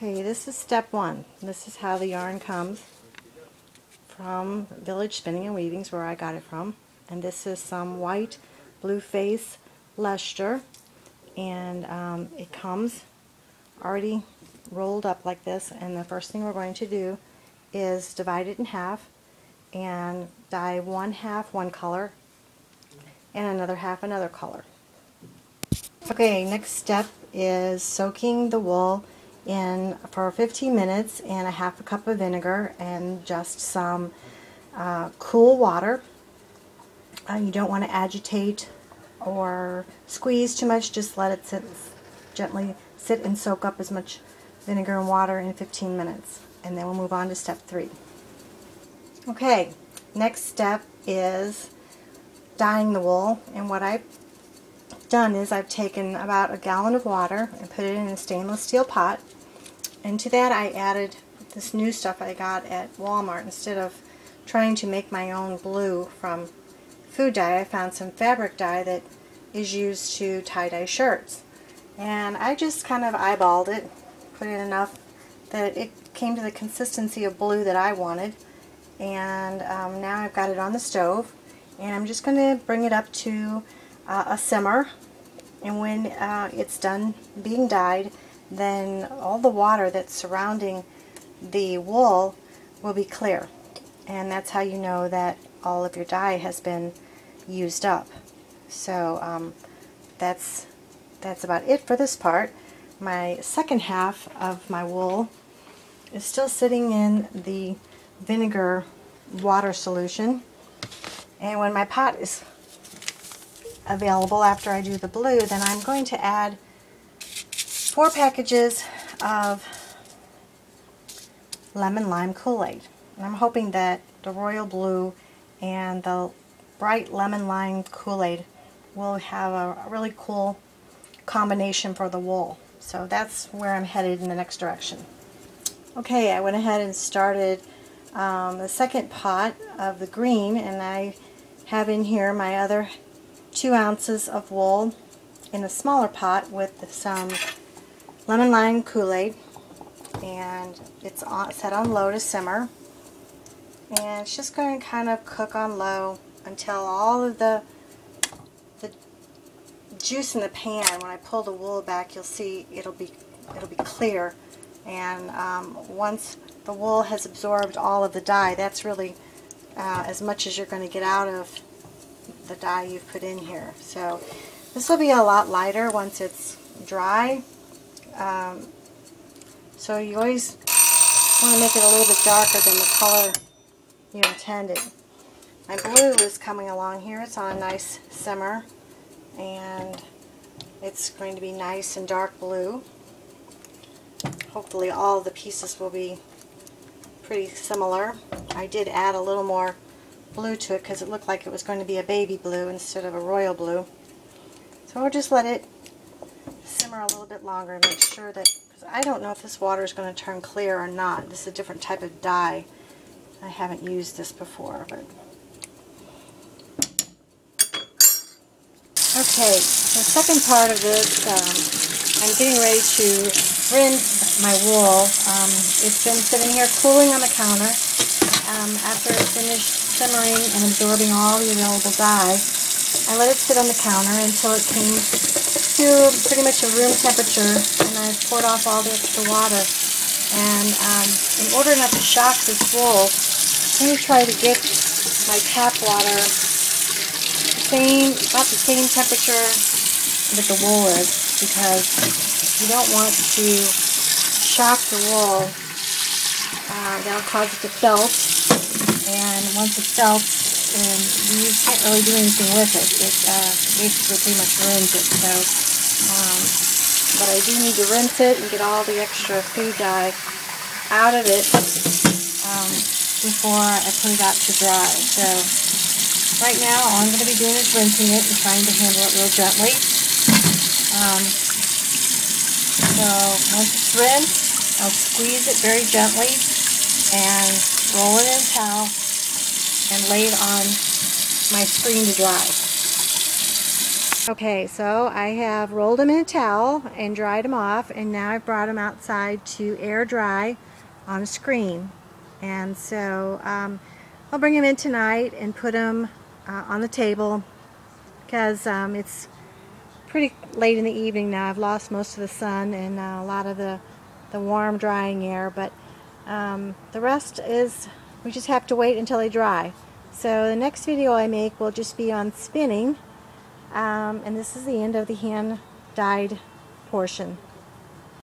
Okay, this is step one. This is how the yarn comes from Village Spinning and Weavings, where I got it from. And this is some white blue face Leicester, and it comes already rolled up like this. And the first thing we're going to do is divide it in half and dye one half one color and another half another color. Okay, next step is soaking the wool in for 15 minutes in a half a cup of vinegar and just some cool water. You don't want to agitate or squeeze too much, just let it gently sit and soak up as much vinegar and water in 15 minutes. And then we'll move on to step 3. Okay, next step is dyeing the wool, and what I've done is I've taken about a gallon of water and put it in a stainless steel pot. Into that I added this new stuff I got at Walmart. Instead of trying to make my own blue from food dye, I found some fabric dye that is used to tie-dye shirts. And I just kind of eyeballed it, put in enough that it came to the consistency of blue that I wanted. And now I've got it on the stove, and I'm just going to bring it up to a simmer. And when it's done being dyed, then all the water that's surrounding the wool will be clear, and that's how you know that all of your dye has been used up. So that's about it for this part. My second half of my wool is still sitting in the vinegar water solution, and when my pot is available after I do the blue, then I'm going to add 4 packages of lemon lime Kool-Aid. And I'm hoping that the royal blue and the bright lemon lime Kool-Aid will have a really cool combination for the wool. So that's where I'm headed in the next direction. Okay, I went ahead and started the second pot of the green, and I have in here my other 2 ounces of wool in a smaller pot with some lemon lime Kool-Aid, and it's set on low to simmer, and it's just going to kind of cook on low until all of the juice in the pan, when I pull the wool back, you'll see it'll be clear. And once the wool has absorbed all of the dye, that's really as much as you're going to get out of the dye you've put in here. So this will be a lot lighter once it's dry. So you always want to make it a little bit darker than the color you intended. My blue is coming along here. It's on a nice simmer, and it's going to be nice and dark blue. Hopefully all the pieces will be pretty similar. I did add a little more blue to it because it looked like it was going to be a baby blue instead of a royal blue. So we'll just let it simmer a little bit longer and make sure that, because I don't know if this water is going to turn clear or not. This is a different type of dye. I haven't used this before, but okay, the second part of this, I'm getting ready to rinse my wool. It's been sitting here cooling on the counter. After it finished simmering and absorbing all the available dye, I let it sit on the counter until it came to pretty much a room temperature, and I poured off all the extra water. And in order not to shock this wool, I'm going to try to get my tap water about the same temperature that the wool is, because you don't want to shock the wool. That'll cause it to felt, and once it felts, you can't really do anything with it. It basically pretty much ruins it. So, but I do need to rinse it and get all the extra food dye out of it before I put it out to dry. So right now, all I'm going to be doing is rinsing it and trying to handle it real gently. So once it's rinsed, I'll squeeze it very gently and roll it in a towel and lay it on my screen to dry. Okay, so I have rolled them in a towel and dried them off, and now I've brought them outside to air dry on a screen. And so I'll bring them in tonight and put them on the table because it's pretty late in the evening now. I've lost most of the sun and a lot of the warm drying air, but the rest is we just have to wait until they dry. So the next video I make will just be on spinning, and this is the end of the hand dyed portion.